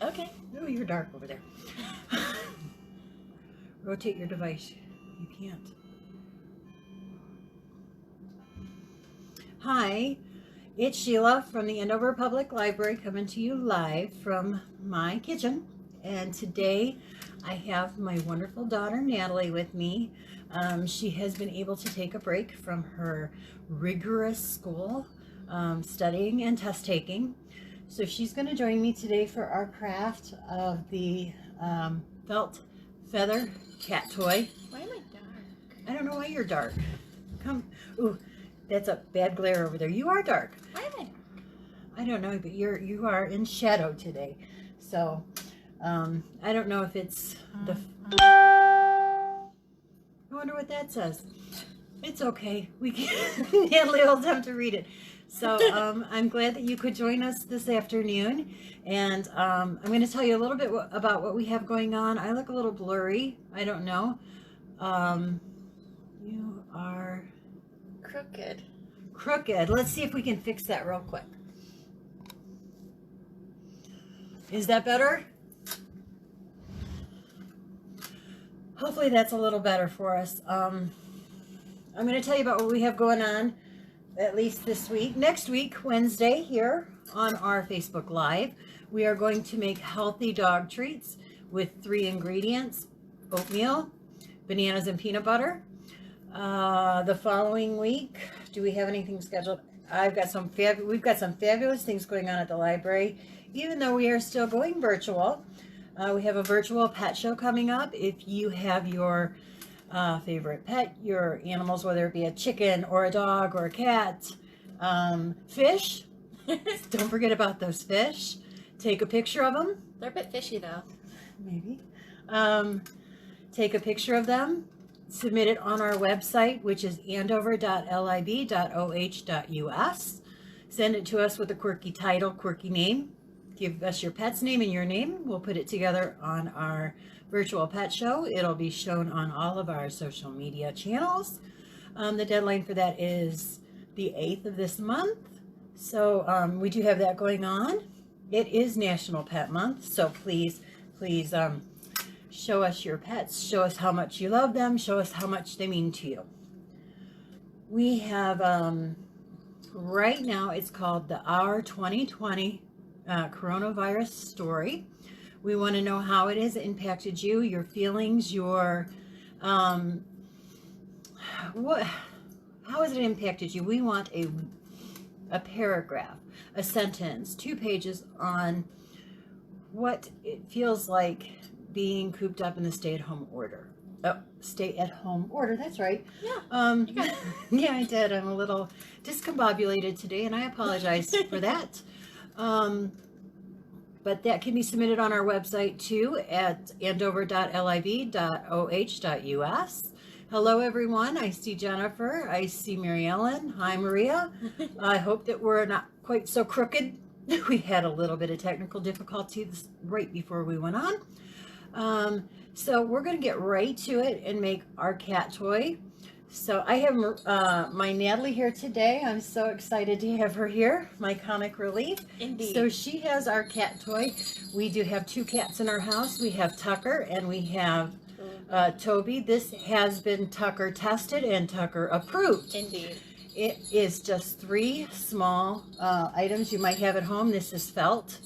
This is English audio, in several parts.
Okay. Oh, you're dark over there. Rotate your device. You can't. Hi, it's Sheila from the Andover Public Library coming to you live from my kitchen. And today I have my wonderful daughter Natalie with me. She has been able to take a break from her rigorous school studying and test taking. So she's going to join me today for our craft of the felt feather cat toy. Why am I dark? I don't know why you're dark. Come. Ooh, that's a bad glare over there. You are dark. Why am I dark? I don't know, but you are in shadow today. So I don't know if it's the. I wonder what that says. It's okay. We can. Natalie will have to read it. So I'm glad that you could join us this afternoon, and I'm going to tell you a little bit about what we have going on. I look a little blurry. I don't know. You are Crooked. crooked. Let's see if we can fix that real quick. Is that better? Hopefully that's a little better for us. I'm going to tell you about what we have going on, at least this week. Next week, Wednesday, here on our Facebook Live, we are going to make healthy dog treats with 3 ingredients: oatmeal, bananas, and peanut butter. The following week, do we have anything scheduled? We've got some fabulous things going on at the library, even though we are still going virtual. We have a virtual pet show coming up. If you have your favorite pet, your animals, whether it be a chicken or a dog or a cat, fish, don't forget about those fish. Take a picture of them. They're a bit fishy though. Maybe. Take a picture of them, submit it on our website, which is andover.lib.oh.us. Send it to us with a quirky title, quirky name. Give us your pet's name and your name. We'll put it together on our virtual pet show. It'll be shown on all of our social media channels. The deadline for that is the 8th of this month. So we do have that going on. It is National Pet Month, so please show us your pets. Show us how much you love them. Show us how much they mean to you. We have, right now, it's called the Our 2020 Coronavirus Story. We want to know how it has impacted you, your feelings, your, how has it impacted you? We want a paragraph, a sentence, 2 pages on what it feels like being cooped up in the stay-at-home order. Oh, stay-at-home order, that's right. Yeah, you got it. Yeah, I did. I'm a little discombobulated today, and I apologize for that. But that can be submitted on our website too at andover.lib.oh.us. Hello everyone, I see Jennifer, I see Mary Ellen. Hi Maria. I hope that we're not quite so crooked. We had a little bit of technical difficulties right before we went on. So we're going to get right to it and make our cat toy. So I have my Natalie here today. I'm so excited to have her here, my comic relief. Indeed. So she has our cat toy. We do have 2 cats in our house. We have Tucker and we have Toby. This has been Tucker tested and Tucker approved. Indeed. It is just 3 small items you might have at home. This is felt.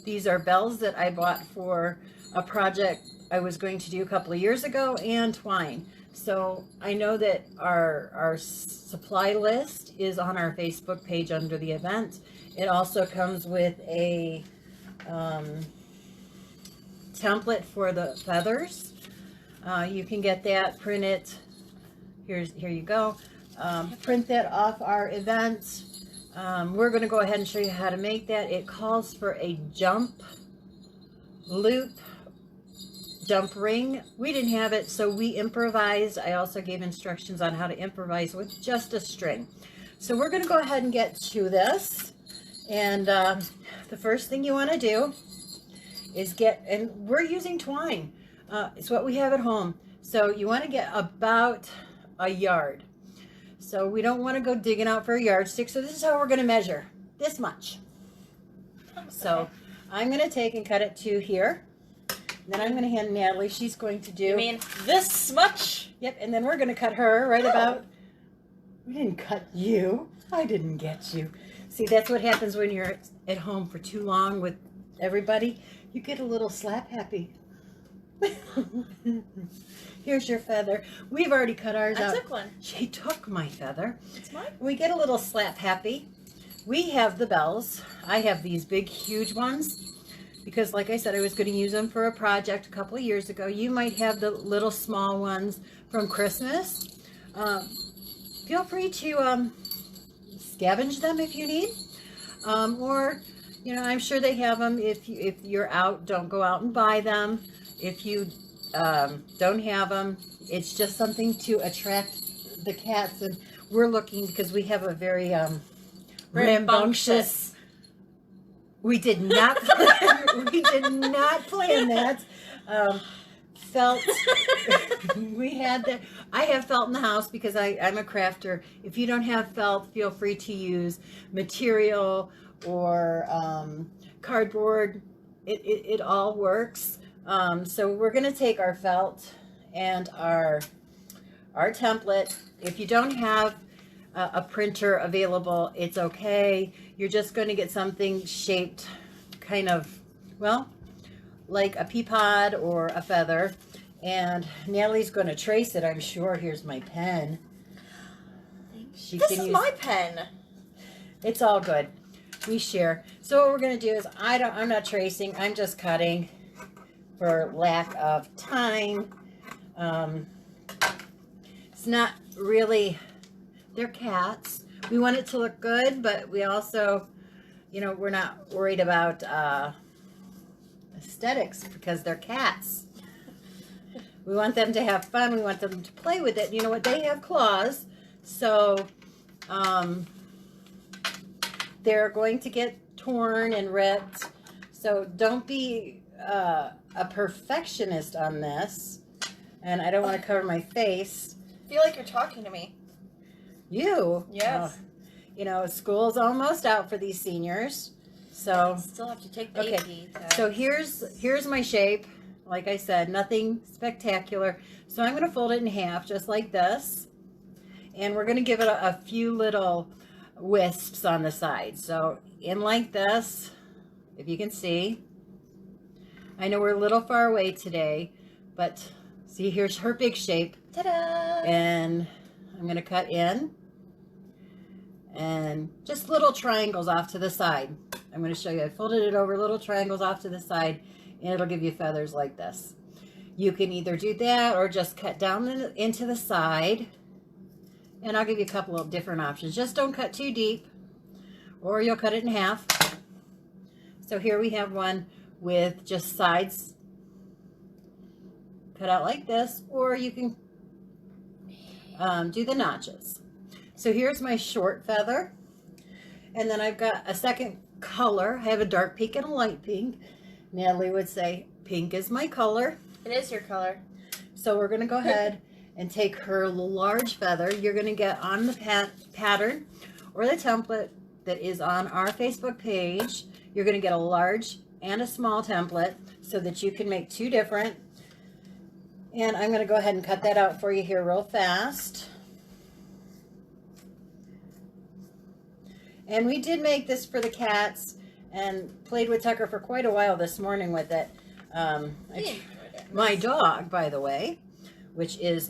These are bells that I bought for a project I was going to do a couple of years ago, and twine. So I know that our supply list is on our Facebook page under the event. It also comes with a template for the feathers. You can get that, print it. Here you go. Print that off our event. We're going to go ahead and show you how to make that. It calls for a jump loop, jump ring. We didn't have it, so we improvised. I also gave instructions on how to improvise with just a string. So we're going to go ahead and get to this. And the first thing you want to do is and we're using twine. It's what we have at home. So you want to get about a yard. So we don't want to go digging out for a yardstick. So this is how we're going to measure. This much. So I'm going to take and cut it to here. Then I'm going to hand Natalie. She's going to do. You mean this much? Yep, and then we're going to cut her right about. We didn't cut you. I didn't get you. See, that's what happens when you're at home for too long with everybody. You get a little slap happy. Here's your feather. We've already cut ours out. I took one. She took my feather. It's mine. We get a little slap happy. We have the bells. I have these big, huge ones because, like I said, I was going to use them for a project a couple of years ago. You might have the little small ones from Christmas. Feel free to scavenge them if you need, or I'm sure they have them. If you're out, don't go out and buy them. If you don't have them, it's just something to attract the cats. And we're looking because we have a very rambunctious. We did not plan, we did not plan that. Felt. We had that. I have felt in the house because I'm a crafter. If you don't have felt, feel free to use material or cardboard. It all works. So we're going to take our felt and our template. If you don't have a printer available, it's okay. You're just going to get something shaped kind of, well, like a pea pod or a feather. And Natalie's going to trace it, I'm sure. Here's my pen. This is my pen. It's all good. We share. So what we're going to do is I'm not tracing. I'm just cutting for lack of time. It's not really, they're cats. We want it to look good, but we also, we're not worried about aesthetics because they're cats. We want them to have fun. We want them to play with it. You know what? They have claws, so they're going to get torn and ripped. So don't be a perfectionist on this. And I don't want to cover my face. I feel like you're talking to me. You? Yes. School's almost out for these seniors. So I still have to take the okay. AP. So here's my shape. Like I said, nothing spectacular. So I'm going to fold it in half just like this. And we're going to give it a few little wisps on the side. So in like this, if you can see. I know we're a little far away today, but see, here's her big shape. Ta-da! And I'm going to cut in. And just little triangles off to the side. I'm going to show you. I folded it over, little triangles off to the side. And it'll give you feathers like this. You can either do that or just cut down into the side. And I'll give you a couple of different options. Just don't cut too deep or you'll cut it in half. So here we have one with just sides cut out like this, or you can do the notches. So here's my short feather. And then I've got a second color. I have a dark pink and a light pink. Natalie would say, pink is my color. It is your color. So we're going to go ahead and take her large feather. You're going to get on the pattern or the template that is on our Facebook page. You're going to get a large and a small template so that you can make two different. And I'm going to go ahead and cut that out for you here real fast. And we did make this for the cats and played with Tucker for quite a while this morning with it. My dog, by the way, which is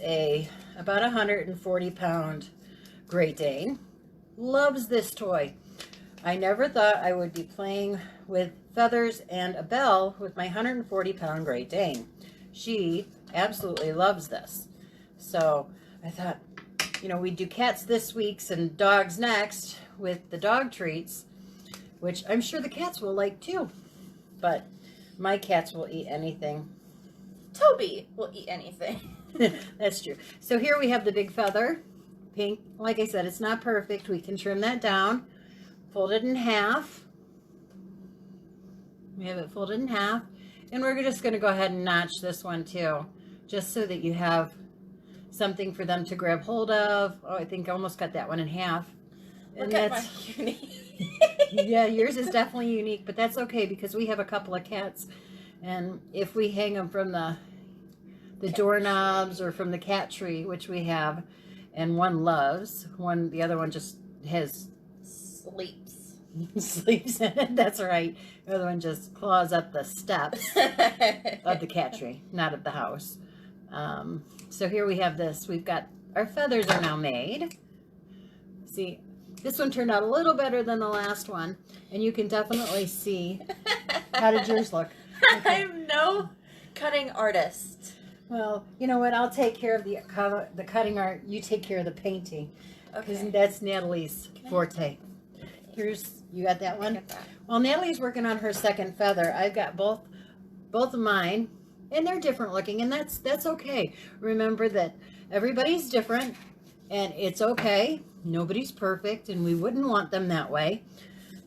about 140-pound Great Dane, loves this toy. I never thought I would be playing with feathers and a bell with my 140-pound Great Dane. She absolutely loves this. So I thought, we'd do cats this week and dogs next with the dog treats, which I'm sure the cats will like too. But my cats will eat anything. Toby will eat anything. That's true. So here we have the big feather, pink. Like I said, it's not perfect. We can trim that down, fold it in half. We have it folded in half. And we're just going to go ahead and notch this one too, just so that you have something for them to grab hold of. Oh, I think I almost cut that one in half. And Look at my that's uni. Yeah, yours is definitely unique, but that's okay because we have a couple of cats, and if we hang them from the Cat doorknobs or from the cat tree, which we have, and one loves, the other one just has Sleeps. sleeps in it. That's right. The other one just claws up the steps of the cat tree, not of the house. So here we have this. We've got our feathers are now made. See, this one turned out a little better than the last one, and you can definitely see. How did yours look? Okay. I'm no cutting artist. Well, you know what? I'll take care of the cutting art. You take care of the painting, because Okay. that's Natalie's forte. You got that I one? got that. Well, Natalie's working on her second feather. I've got both of mine, and they're different looking, and that's okay. Remember that everybody's different, and it's okay. Nobody's perfect, and we wouldn't want them that way.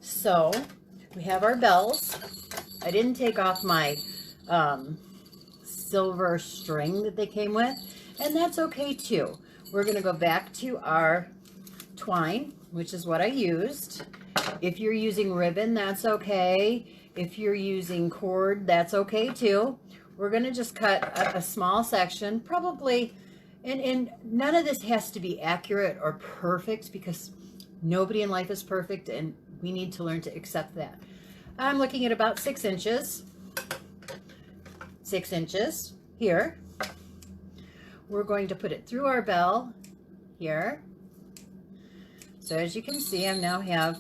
So we have our bells. I didn't take off my silver string that they came with, and that's okay too. We're going to go back to our twine, which is what I used. If you're using ribbon, that's okay. If you're using cord, that's okay too. We're going to just cut a small section, probably, and none of this has to be accurate or perfect because nobody in life is perfect, and we need to learn to accept that. I'm looking at about 6 inches. 6 inches here. We're going to put it through our bell here. So as you can see, I now have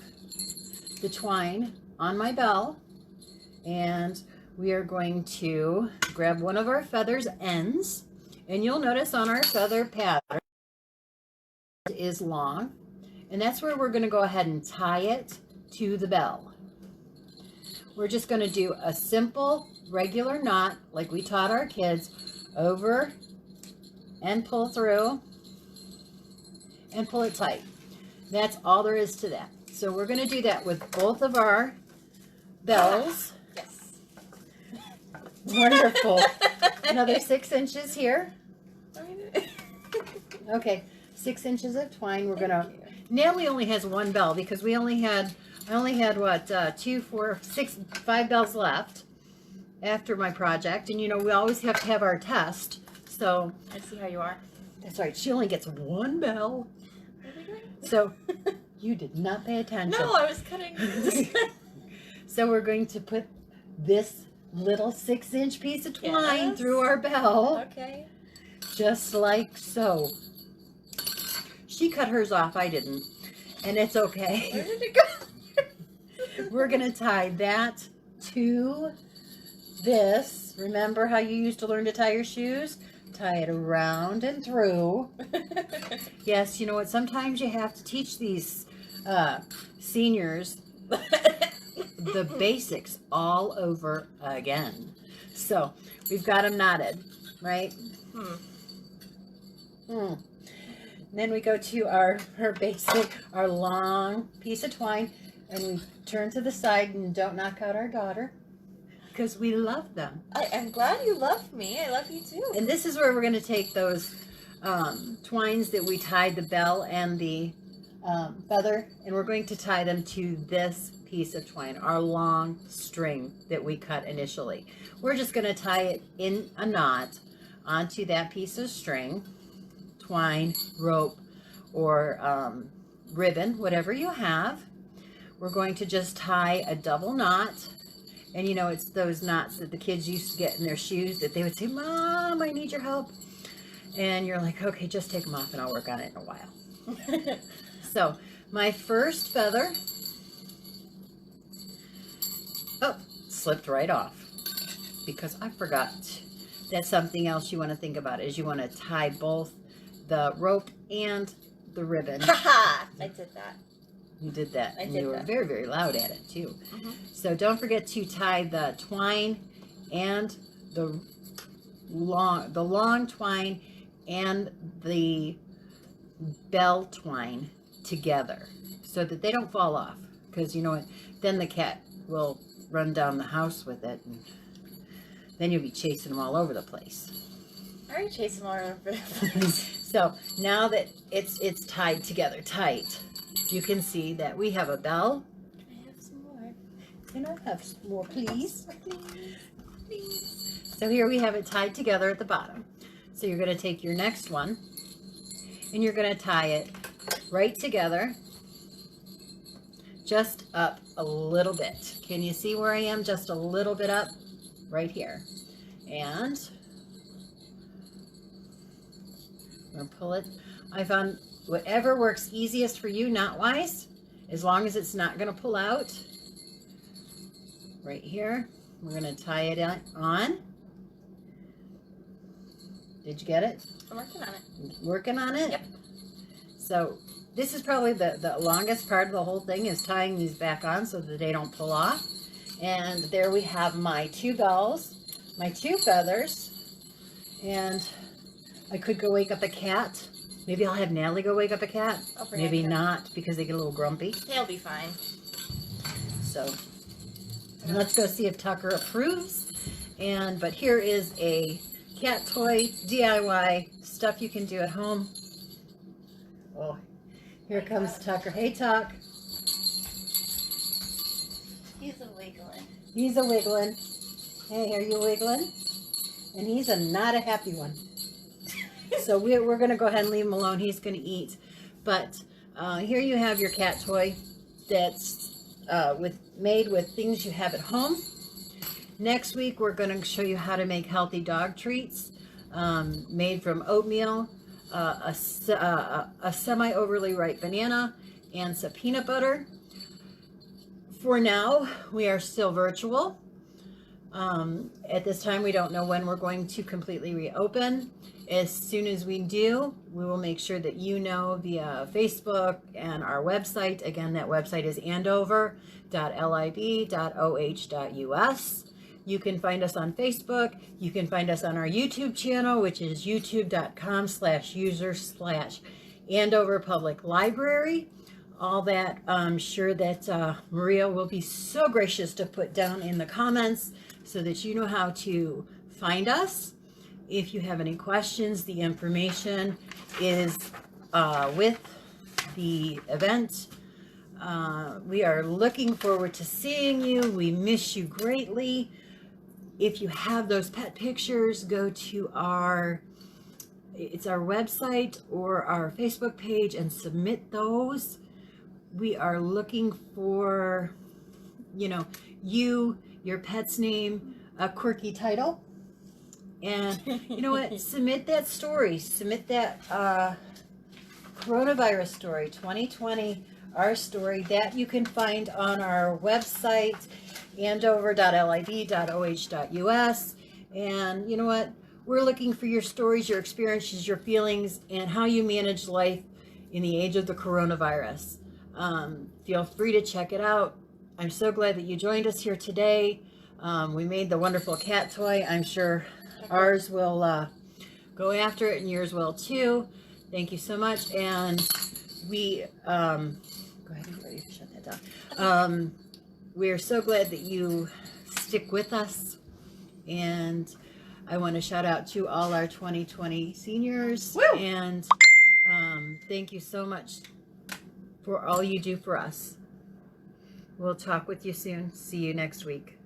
the twine on my bell, and we are going to grab one of our feathers ends, and you'll notice on our feather pattern is long, and that's where we're going to go ahead and tie it to the bell. We're just going to do a simple regular knot like we taught our kids, over and pull through and pull it tight. That's all there is to that. So we're going to do that with both of our bells. Yes. Wonderful. Another 6 inches here. Okay, 6 inches of twine. We're going to, Natalie only has one bell because I only had what, 2, 4, 6, 5 bells left after my project. And you know, we always have to have our test. So I see how you are. that's right. She only gets one bell. What are we doing? So you did not pay attention. No, I was cutting. So we're going to put this little 6-inch piece of twine Yes. through our bell, Okay. just like so. She cut hers off, I didn't, and it's Where okay. did it go? We're gonna tie that to this. Remember how you used to learn to tie your shoes? Tie it around and through. Yes, you know what? Sometimes you have to teach these seniors the basics all over again. So we've got them knotted, right? Then we go to our basic, our long piece of twine, and we turn to the side and don't knock out our daughter because we love them. I am glad you love me. I love you too. And this is where we're going to take those twines that we tied the bell and the feather, and we're going to tie them to this piece of twine, our long string that we cut initially. We're just going to tie it in a knot onto that piece of string, twine, rope, or ribbon, whatever you have. We're going to just tie a double knot. And you know, it's those knots that the kids used to get in their shoes that they would say, "Mom, I need your help." And you're like, okay, just take them off and I'll work on it in a while. So my first feather, slipped right off because I forgot. That's something else you want to think about, is you want to tie both the rope and the ribbon. Haha! I did that. You did that, I and did you were that. very, very loud at it too. Mhm. So don't forget to tie the twine and the long twine and the bell twine together so that they don't fall off, because you know what, then the cat will run down the house with it, and then you'll be chasing them all over the place. I already chased him all over the place. So now that it's tied together tight, you can see that we have a bell Can I have I have more, please? Please. So here we have it tied together at the bottom. So you're going to take your next one and you're going to tie it right together, just up a little bit. Can you see where I am? Just a little bit up right here. And I'm going to pull it. I found whatever works easiest for you, knot-wise, as long as it's not going to pull out. Right here, we're going to tie it on. Did you get it? I'm working on it. Working on it? Yep. So this is probably the longest part of the whole thing, is tying these back on so that they don't pull off. And there we have my 2 bells, my 2 feathers, and I could go wake up a cat. Maybe I'll have Natalie go wake up a cat. Maybe not, because they get a little grumpy. They'll be fine. So let's go see if Tucker approves. But here is a cat toy, DIY, stuff you can do at home. Oh, here comes Tucker. Hey, Tuck. He's a wiggling. He's a wiggling. Hey, are you wiggling? And he's not a happy one. So we're going to go ahead and leave him alone. He's going to eat. But here you have your cat toy that's made with things you have at home. Next week, we're going to show you how to make healthy dog treats made from oatmeal, a semi-overly ripe banana, and some peanut butter. For now, we are still virtual. At this time, we don't know when we're going to completely reopen. As soon as we do, we will make sure that you know via Facebook and our website. Again, that website is andover.lib.oh.us. You can find us on Facebook. You can find us on our YouTube channel, which is youtube.com/user/Andover Public Library. All that I'm sure that Maria will be so gracious to put down in the comments so that you know how to find us. If you have any questions, the information is with the event. We are looking forward to seeing you. We miss you greatly. If you have those pet pictures, go to our website or our Facebook page and submit those. We are looking for, your pet's name, a quirky title. And you know what? Submit that story. Submit that coronavirus story, 2020, our story, that you can find on our website, andover.lib.oh.us. And you know what? We're looking for your stories, your experiences, your feelings, and how you manage life in the age of the coronavirus. Feel free to check it out. I'm so glad that you joined us here today. We made the wonderful cat toy. I'm sure ours will go after it, and yours will too. Thank you so much. And we, go ahead and get ready to shut that down. We're so glad that you stick with us. And I want to shout out to all our 2020 seniors. Woo! And thank you so much for all you do for us. We'll talk with you soon. See you next week.